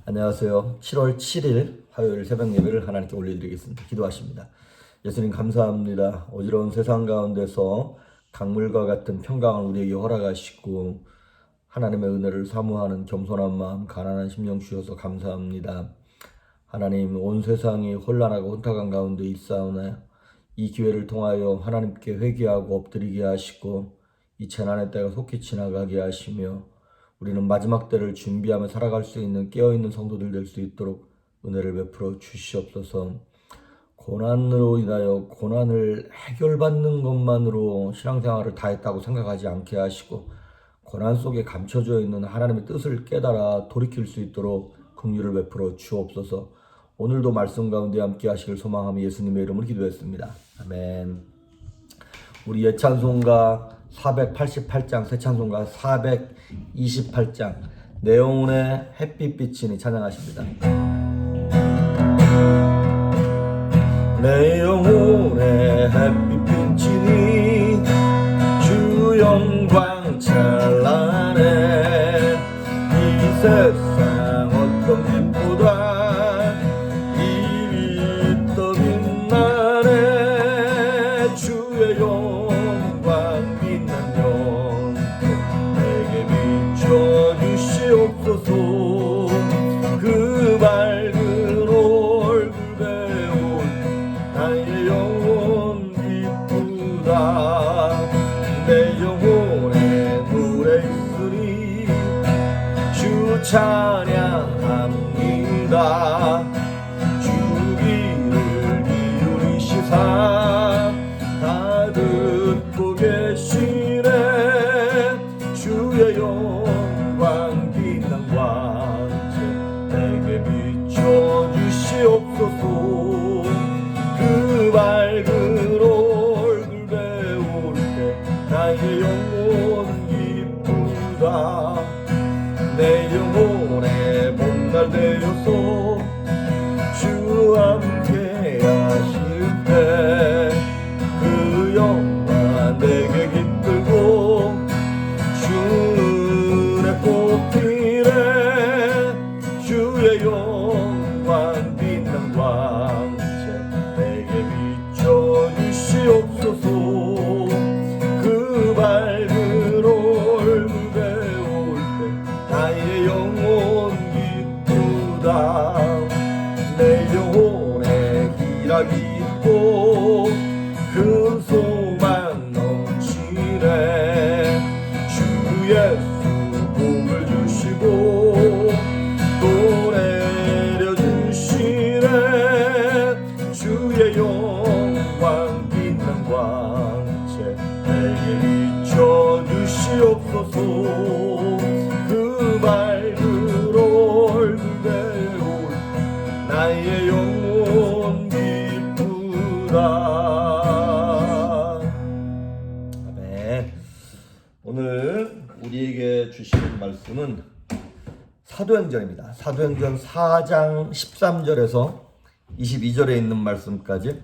안녕하세요. 7월 7일 화요일 새벽 예배를 하나님께 올려드리겠습니다. 기도하십니다. 예수님 감사합니다. 어지러운 세상 가운데서 강물과 같은 평강을 우리에게 허락하시고 하나님의 은혜를 사모하는 겸손한 마음, 가난한 심령 주셔서 감사합니다. 하나님, 온 세상이 혼란하고 혼탁한 가운데 있사오나 이 기회를 통하여 하나님께 회개하고 엎드리게 하시고 이 재난의 때가 속히 지나가게 하시며 우리는 마지막 때를 준비하며 살아갈 수 있는 깨어있는 성도들 될 수 있도록 은혜를 베풀어 주시옵소서. 고난으로 인하여 고난을 해결받는 것만으로 신앙생활을 다 했다고 생각하지 않게 하시고 고난 속에 감춰져 있는 하나님의 뜻을 깨달아 돌이킬 수 있도록 긍휼을 베풀어 주옵소서. 오늘도 말씀 가운데 함께 하시길 소망하며 예수님의 이름으로 기도했습니다. 아멘. 우리 예찬송가 488장, 새찬송가 428장, 내 영혼의 햇빛 비치니 찬양하십니다. 내 영혼의 햇빛 비치니 주 영광 찬란해. 이 세상 어떤 빛보다 이 빛 더 빛나네. 주의 영광 빛나면 내게 비춰주시옵소서. 그 밝은 얼굴 배울 나의 영혼 기쁘다. 내 영혼에 노래 있으니 주 찬양합니다. 주 귀를 기울이시사 다 듣고 계시네. 주의 영광 빛난 광채 내게 비춰주시옵소서. 그 밝은 얼굴 배울 때 나의 영혼 기쁘다. 내 영혼의 봄날 되어서 주 함께 하실 때 그 영광 내게 깃들고 주 은혜 꽃피네. 주의 영광 빛난 광채 내게 비춰주시옵소서. 그 밝은 얼굴 배울 때 나의 영혼 기쁘다. 내 영혼에 희락이 있고 큰 소망 넘치네. 주 예수 복을 주시고 또 내려주시네. 주의 영광 빛난 광채 내게 비춰주시옵소서. 그 밝은 얼굴 배울 나의 영혼 기쁘다. 아멘. 오늘 우리에게 주시는 말씀은 사도행전입니다. 사도행전 4장 13절에서 22절에 있는 말씀까지.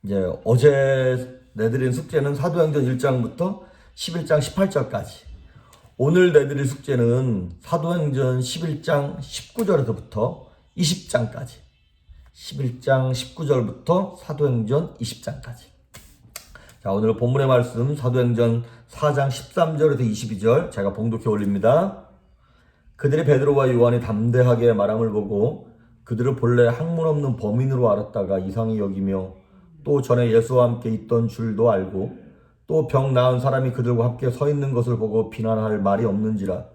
이제 어제 내드린 숙제는 사도행전 1장부터 11장 18절까지. 오늘 내드릴 숙제는 사도행전 11장 19절에서부터 20장까지. 11장 19절부터 사도행전 20장까지. 자, 오늘 본문의 말씀 사도행전 4장 13절에서 22절 제가 봉독해 올립니다. 그들이 베드로와 요한이 담대하게 말함을 보고 그들을 본래 학문 없는 범인으로 알았다가 이상히 여기며 또 전에 예수와 함께 있던 줄도 알고 또 병 나은 사람이 그들과 함께 서 있는 것을 보고 비난할 말이 없는지라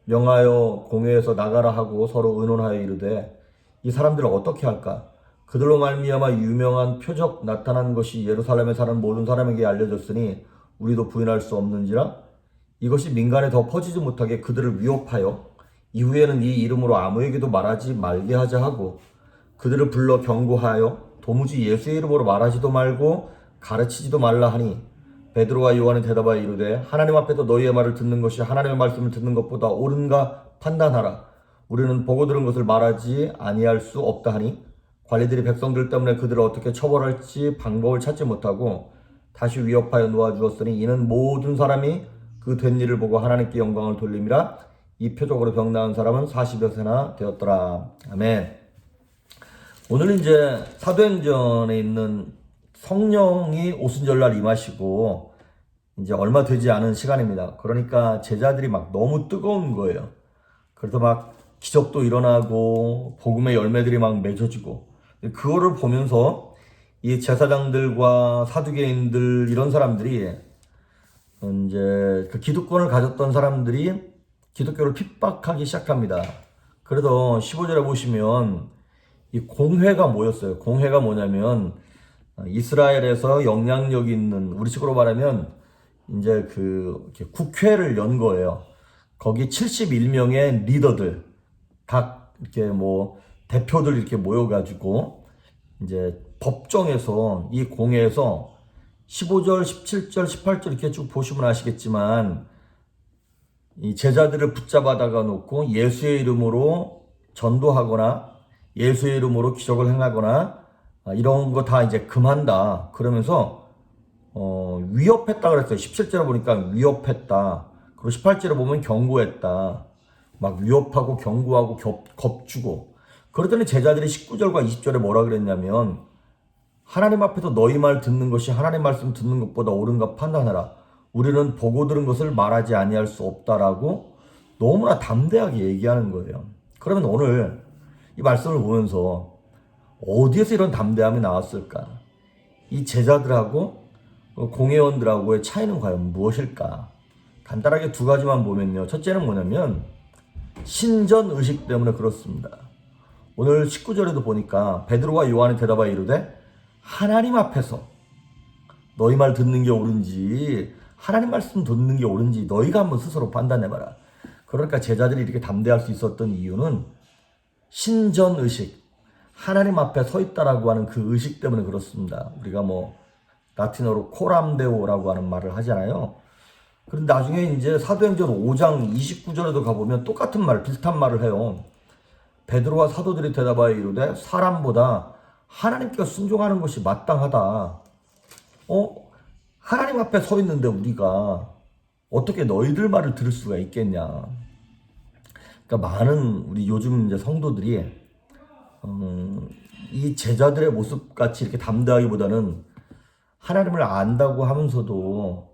명하여 공회에서 나가라 하고 서로 의논하여 이르되 이 사람들을 어떻게 할까? 그들로 말미암아 유명한 표적 나타난 것이 예루살렘에 사는 모든 사람에게 알려졌으니 우리도 부인할 수 없는지라. 이것이 민간에 더 퍼지지 못하게 그들을 위협하여 이후에는 이 이름으로 아무에게도 말하지 말게 하자 하고 그들을 불러 경고하여 도무지 예수의 이름으로 말하지도 말고 가르치지도 말라 하니 베드로와 요한은 대답하여 이르되 하나님 앞에서 너희의 말을 듣는 것이 하나님의 말씀을 듣는 것보다 옳은가 판단하라. 우리는 보고 들은 것을 말하지 아니할 수 없다 하니 관리들이 백성들 때문에 그들을 어떻게 처벌할지 방법을 찾지 못하고 다시 위협하여 놓아주었으니 이는 모든 사람이 그 된 일을 보고 하나님께 영광을 돌림이라. 이 표적으로 병 나은 사람은 40여 세나 되었더라. 아멘. 오늘 이제 사도행전에 있는 성령이 오순절날 임하시고 이제 얼마 되지 않은 시간입니다. 그러니까 제자들이 막 너무 뜨거운 거예요. 그래서 막 기적도 일어나고 복음의 열매들이 막 맺어지고, 그거를 보면서 이 제사장들과 사두개인들 이런 사람들이 이제 그 기득권을 가졌던 사람들이 기독교를 핍박하기 시작합니다. 그래도 15절에 보시면 이 공회가 모였어요. 공회가 뭐냐면 이스라엘에서 영향력 있는, 우리식으로 말하면 이제 그 국회를 연 거예요. 거기 71명의 리더들, 각 이렇게 뭐 대표들 이렇게 모여가지고 이제 법정에서, 이 공회에서 15절, 17절, 18절 이렇게 쭉 보시면 아시겠지만 이 제자들을 붙잡아다가 놓고 예수의 이름으로 전도하거나 예수의 이름으로 기적을 행하거나 이런 거 다 이제 금한다. 그러면서 위협했다 그랬어요. 17절에 보니까 위협했다. 그리고 18절에 보면 경고했다. 막 위협하고 경고하고 겁주고. 그러더니 제자들이 19절과 20절에 뭐라 그랬냐면, 하나님 앞에서 너희 말 듣는 것이 하나님 말씀 듣는 것보다 옳은가 판단하라. 우리는 보고 들은 것을 말하지 아니할 수 없다라고 너무나 담대하게 얘기하는 거예요. 그러면 오늘 이 말씀을 보면서 어디에서 이런 담대함이 나왔을까? 이 제자들하고 공회원들하고의 차이는 과연 무엇일까? 간단하게 두 가지만 보면요. 첫째는 뭐냐면 신전의식 때문에 그렇습니다. 오늘 19절에도 보니까 베드로와 요한이 대답하여 이르되 하나님 앞에서 너희 말 듣는 게 옳은지 하나님 말씀 듣는 게 옳은지 너희가 한번 스스로 판단해봐라. 그러니까 제자들이 이렇게 담대할 수 있었던 이유는 신전의식, 하나님 앞에 서 있다라고 하는 그 의식 때문에 그렇습니다. 우리가 뭐 라틴어로 코람데오라고 하는 말을 하잖아요. 그런데 나중에 이제 사도행전 5장 29절에도 가보면 똑같은 말, 비슷한 말을 해요. 베드로와 사도들이 대답하여 이르되 사람보다 하나님께 순종하는 것이 마땅하다. 하나님 앞에 서 있는데 우리가 어떻게 너희들 말을 들을 수가 있겠냐. 그러니까 많은 우리 요즘 이제 성도들이 이 제자들의 모습 같이 이렇게 담대하기보다는 하나님을 안다고 하면서도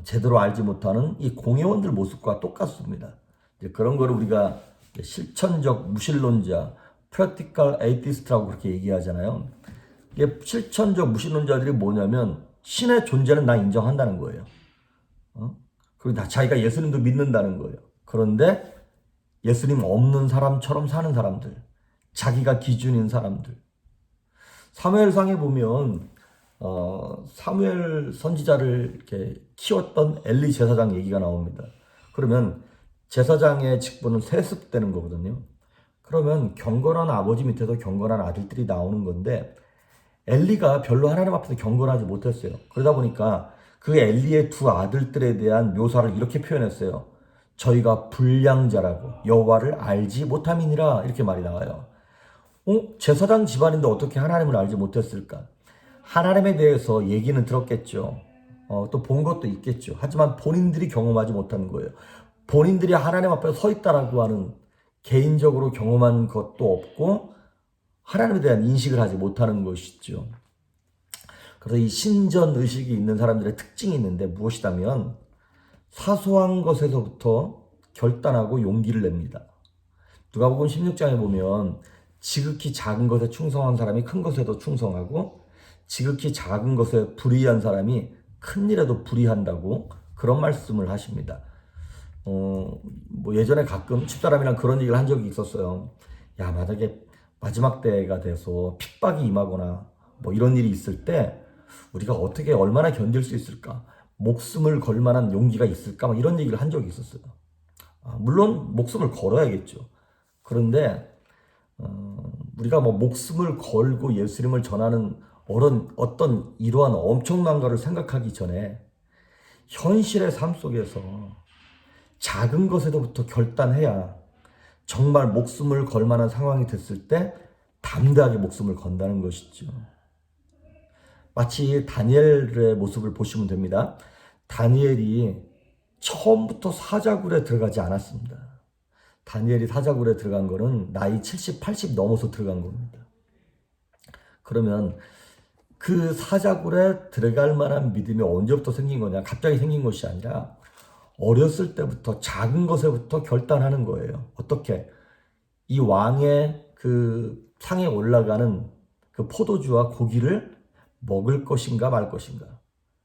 제대로 알지 못하는 이 공회원들 모습과 똑같습니다. 이제 그런 거를 우리가 실천적 무신론자, practical atheist라고 그렇게 얘기하잖아요. 이게 실천적 무신론자들이 뭐냐면 신의 존재는 나 인정한다는 거예요. 그리고 자기가 예수님도 믿는다는 거예요. 그런데 예수님 없는 사람처럼 사는 사람들, 자기가 기준인 사람들. 사무엘상에 보면 사무엘 선지자를 이렇게 키웠던 엘리 제사장 얘기가 나옵니다. 그러면 제사장의 직분은 세습되는 거거든요. 그러면 경건한 아버지 밑에서 경건한 아들들이 나오는 건데 엘리가 별로 하나님 앞에서 경건하지 못했어요. 그러다 보니까 그 엘리의 두 아들들에 대한 묘사를 이렇게 표현했어요. 저희가 불량자라고 여호와를 알지 못함이니라, 이렇게 말이 나와요. 제사장 집안인데 어떻게 하나님을 알지 못했을까? 하나님에 대해서 얘기는 들었겠죠. 또 본 것도 있겠죠. 하지만 본인들이 경험하지 못하는 거예요. 본인들이 하나님 앞에 서 있다라고 하는 개인적으로 경험한 것도 없고 하나님에 대한 인식을 하지 못하는 것이죠. 그래서 이 신전의식이 있는 사람들의 특징이 있는데 무엇이다면 사소한 것에서부터 결단하고 용기를 냅니다. 누가복음 16장에 보면 지극히 작은 것에 충성한 사람이 큰 것에도 충성하고 지극히 작은 것에 불의한 사람이 큰 일에도 불의한다고 그런 말씀을 하십니다. 뭐 예전에 가끔 집사람이랑 그런 얘기를 한 적이 있었어요. 야, 만약에 마지막 때가 돼서 핍박이 임하거나 뭐 이런 일이 있을 때 우리가 어떻게 얼마나 견딜 수 있을까? 목숨을 걸 만한 용기가 있을까? 막 이런 얘기를 한 적이 있었어요. 물론 목숨을 걸어야겠죠. 그런데 우리가 뭐 목숨을 걸고 예수님을 전하는 어떤 이러한 엄청난 것을 생각하기 전에 현실의 삶 속에서 작은 것에서부터 결단해야 정말 목숨을 걸 만한 상황이 됐을 때 담대하게 목숨을 건다는 것이죠. 마치 다니엘의 모습을 보시면 됩니다. 다니엘이 처음부터 사자굴에 들어가지 않았습니다. 다니엘이 사자굴에 들어간 거는 나이 70, 80 넘어서 들어간 겁니다. 그러면 그 사자굴에 들어갈 만한 믿음이 언제부터 생긴 거냐? 갑자기 생긴 것이 아니라 어렸을 때부터 작은 것에부터 결단하는 거예요. 어떻게? 이 왕의 그 상에 올라가는 그 포도주와 고기를 먹을 것인가 말 것인가.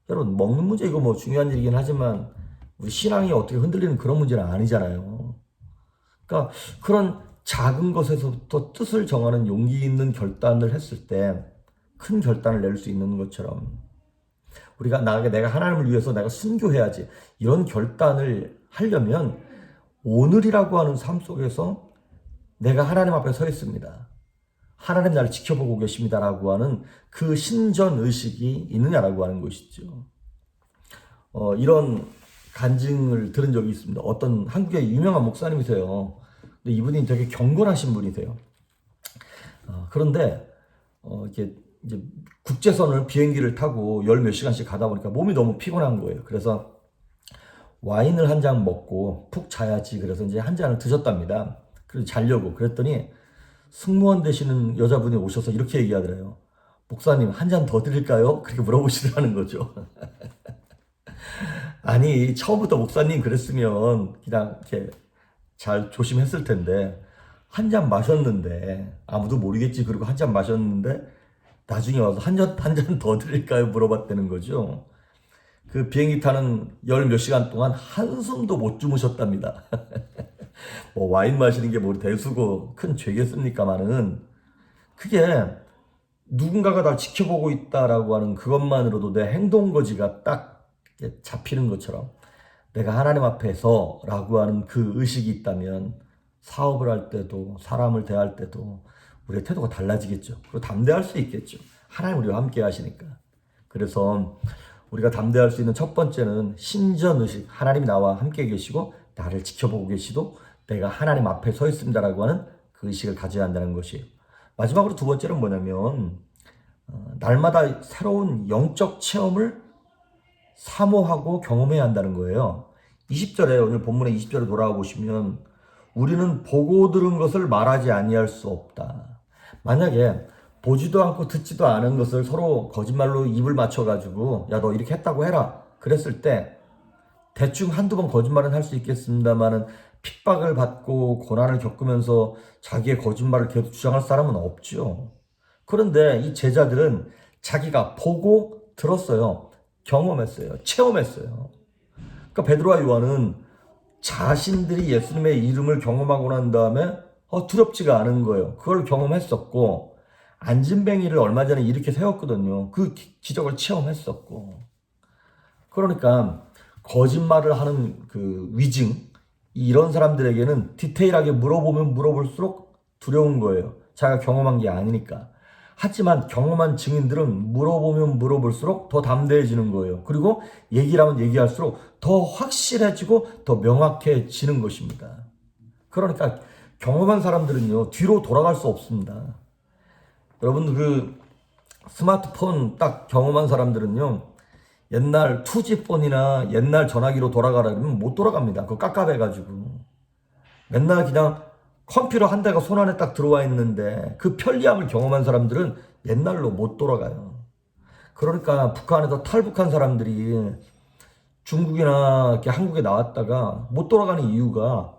여러분, 먹는 문제 이거 뭐 중요한 일이긴 하지만 우리 신앙이 어떻게 흔들리는 그런 문제는 아니잖아요. 그러니까 그런 작은 것에서부터 뜻을 정하는 용기 있는 결단을 했을 때 큰 결단을 낼 수 있는 것처럼 우리가 나에게 내가 하나님을 위해서 내가 순교해야지 이런 결단을 하려면 오늘이라고 하는 삶 속에서 내가 하나님 앞에 서 있습니다. 하나님 나를 지켜보고 계십니다라고 하는 그 신전 의식이 있느냐라고 하는 것이죠. 이런 간증을 들은 적이 있습니다. 어떤 한국의 유명한 목사님이세요. 근데 이분이 되게 경건하신 분이세요. 그런데 이렇게 이제 국제선을 비행기를 타고 열 몇 시간씩 가다 보니까 몸이 너무 피곤한 거예요. 그래서 와인을 한 잔 먹고 푹 자야지. 그래서 이제 한 잔을 드셨답니다. 그래서 자려고. 그랬더니 승무원 되시는 여자분이 오셔서 이렇게 얘기하더래요. 목사님, 한 잔 더 드릴까요? 그렇게 물어보시더라는 거죠. 아니, 처음부터 목사님 그랬으면 그냥 이렇게 잘 조심했을 텐데, 한 잔 마셨는데, 아무도 모르겠지. 그리고 한 잔 마셨는데, 나중에 와서 한 잔 더 드릴까요? 물어봤다는 거죠. 그 비행기 타는 열 몇 시간 동안 한숨도 못 주무셨답니다. 뭐 와인 마시는 게 뭐 대수고 큰 죄겠습니까마는 그게 누군가가 날 지켜보고 있다라고 하는 그것만으로도 내 행동거지가 딱 잡히는 것처럼 내가 하나님 앞에서라고 하는 그 의식이 있다면 사업을 할 때도 사람을 대할 때도 우리의 태도가 달라지겠죠. 그리고 담대할 수 있겠죠. 하나님 우리와 함께 하시니까. 그래서 우리가 담대할 수 있는 첫 번째는 신전의식. 하나님이 나와 함께 계시고 나를 지켜보고 계시도 내가 하나님 앞에 서 있습니다라고 하는 그 의식을 가져야 한다는 것이에요. 마지막으로 두 번째는 뭐냐면 날마다 새로운 영적 체험을 사모하고 경험해야 한다는 거예요. 20절에 오늘 본문의 20절에 돌아와 보시면 우리는 보고 들은 것을 말하지 아니할 수 없다. 만약에 보지도 않고 듣지도 않은 것을 서로 거짓말로 입을 맞춰가지고 야, 너 이렇게 했다고 해라. 그랬을 때 대충 한두 번 거짓말은 할 수 있겠습니다만은 핍박을 받고 고난을 겪으면서 자기의 거짓말을 계속 주장할 사람은 없죠. 그런데 이 제자들은 자기가 보고 들었어요. 경험했어요. 체험했어요. 그러니까 베드로와 요한은 자신들이 예수님의 이름을 경험하고 난 다음에 두렵지가 않은 거예요. 그걸 경험했었고 안진뱅이를 얼마 전에 이렇게 세웠거든요. 그 기적을 체험했었고. 그러니까 거짓말을 하는 그 위증, 이런 사람들에게는 디테일하게 물어보면 물어볼수록 두려운 거예요. 자기가 경험한 게 아니니까. 하지만 경험한 증인들은 물어보면 물어볼수록 더 담대해지는 거예요. 그리고 얘기를 하면 얘기할수록 더 확실해지고 더 명확해지는 것입니다. 그러니까 경험한 사람들은요, 뒤로 돌아갈 수 없습니다. 여러분, 그 스마트폰 딱 경험한 사람들은요, 옛날 2G폰이나 옛날 전화기로 돌아가라면 못 돌아갑니다. 그거 깝깝해가지고. 맨날 그냥 컴퓨터 한 대가 손 안에 딱 들어와 있는데 그 편리함을 경험한 사람들은 옛날로 못 돌아가요. 그러니까 북한에서 탈북한 사람들이 중국이나 이렇게 한국에 나왔다가 못 돌아가는 이유가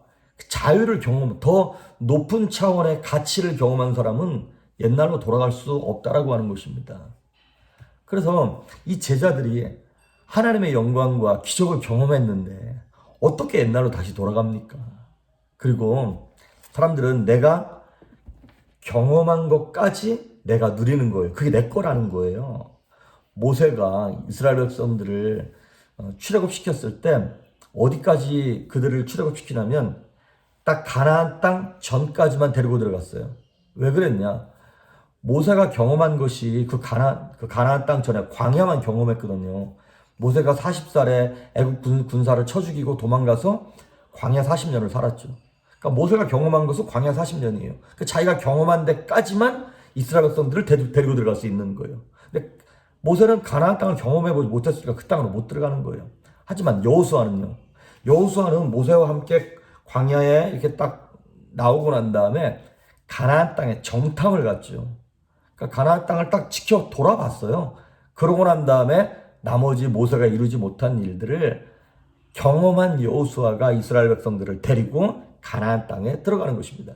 자유를 더 높은 차원의 가치를 경험한 사람은 옛날로 돌아갈 수 없다라고 하는 것입니다. 그래서 이 제자들이 하나님의 영광과 기적을 경험했는데 어떻게 옛날로 다시 돌아갑니까? 그리고 사람들은 내가 경험한 것까지 내가 누리는 거예요. 그게 내 거라는 거예요. 모세가 이스라엘 백성들을 출애굽시켰을 때 어디까지 그들을 출애굽시키냐면 딱 가나안 땅 전까지만 데리고 들어갔어요. 왜 그랬냐? 모세가 경험한 것이 그 가나안 땅 전에 광야만 경험했거든요. 모세가 40살에 애국 군사를 쳐 죽이고 도망가서 광야 40년을 살았죠. 그러니까 모세가 경험한 것은 광야 40년이에요. 그러니까 자기가 경험한 데까지만 이스라엘 백성들을 데리고 들어갈 수 있는 거예요. 근데 모세는 가나안 땅을 경험해보지 못했으니까 그 땅으로 못 들어가는 거예요. 하지만 여호수아는 모세와 함께 광야에 이렇게 딱 나오고 난 다음에 가나안 땅에 정탐을 갔죠. 그러니까 가나안 땅을 딱 지켜 돌아봤어요. 그러고 난 다음에 나머지 모세가 이루지 못한 일들을 경험한 여호수아가 이스라엘 백성들을 데리고 가나안 땅에 들어가는 것입니다.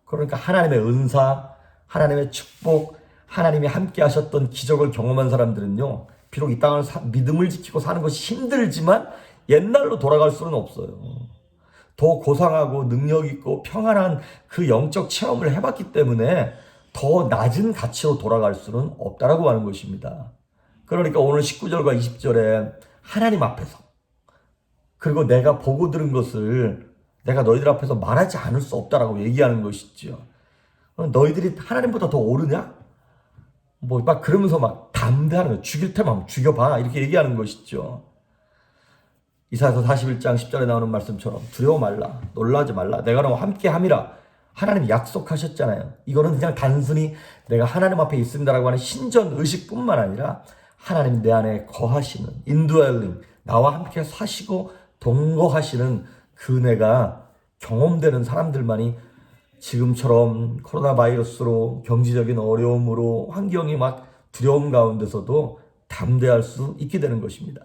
그러니까 하나님의 은사, 하나님의 축복, 하나님이 함께 하셨던 기적을 경험한 사람들은요, 비록 이 땅을 믿음을 지키고 사는 것이 힘들지만 옛날로 돌아갈 수는 없어요. 더 고상하고 능력 있고 평안한 그 영적 체험을 해봤기 때문에 더 낮은 가치로 돌아갈 수는 없다라고 하는 것입니다. 그러니까 오늘 19절과 20절에 하나님 앞에서, 그리고 내가 보고 들은 것을 내가 너희들 앞에서 말하지 않을 수 없다라고 얘기하는 것이죠. 너희들이 하나님보다 더 오르냐? 뭐 막 그러면서 막 담대하는 거, 죽일 테면 죽여봐, 이렇게 얘기하는 것이죠. 이사야서 41장 10절에 나오는 말씀처럼 두려워 말라, 놀라지 말라, 내가 너와 함께 함이라. 하나님이 약속하셨잖아요. 이거는 그냥 단순히 내가 하나님 앞에 있습니다라고 하는 신전 의식뿐만 아니라 하나님 내 안에 거하시는 인드웰링, 나와 함께 사시고 동거하시는 그 은혜가 경험되는 사람들만이 지금처럼 코로나 바이러스로 경제적인 어려움으로 환경이 막 두려움 가운데서도 담대할 수 있게 되는 것입니다.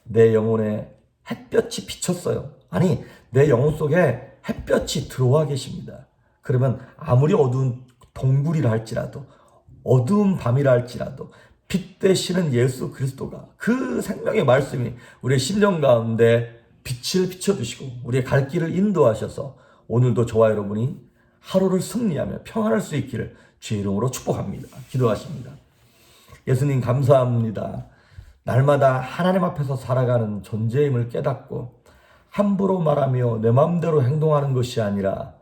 내 영혼에 햇볕이 비쳤어요. 아니, 내 영혼 속에 햇볕이 들어와 계십니다. 그러면 아무리 어두운 동굴이라 할지라도, 어두운 밤이라 할지라도 빛 되시는 예수 그리스도가, 그 생명의 말씀이 우리의 심령 가운데 빛을 비춰주시고 우리의 갈 길을 인도하셔서 오늘도 저와 여러분이 하루를 승리하며 평안할 수 있기를 주의 이름으로 축복합니다. 기도하십니다. 예수님 감사합니다. 날마다 하나님 앞에서 살아가는 존재임을 깨닫고 함부로 말하며 내 마음대로 행동하는 것이 아니라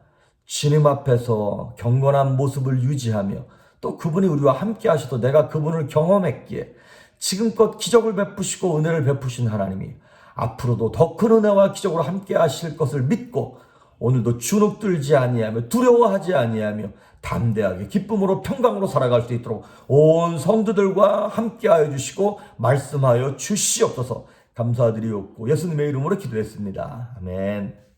주님 앞에서 경건한 모습을 유지하며 또 그분이 우리와 함께 하셔도 내가 그분을 경험했기에 지금껏 기적을 베푸시고 은혜를 베푸신 하나님이 앞으로도 더 큰 은혜와 기적으로 함께 하실 것을 믿고 오늘도 주눅 들지 아니하며 두려워하지 아니하며 담대하게 기쁨으로 평강으로 살아갈 수 있도록 온 성도들과 함께하여 주시고 말씀하여 주시옵소서. 감사드리옵고 예수님의 이름으로 기도했습니다. 아멘.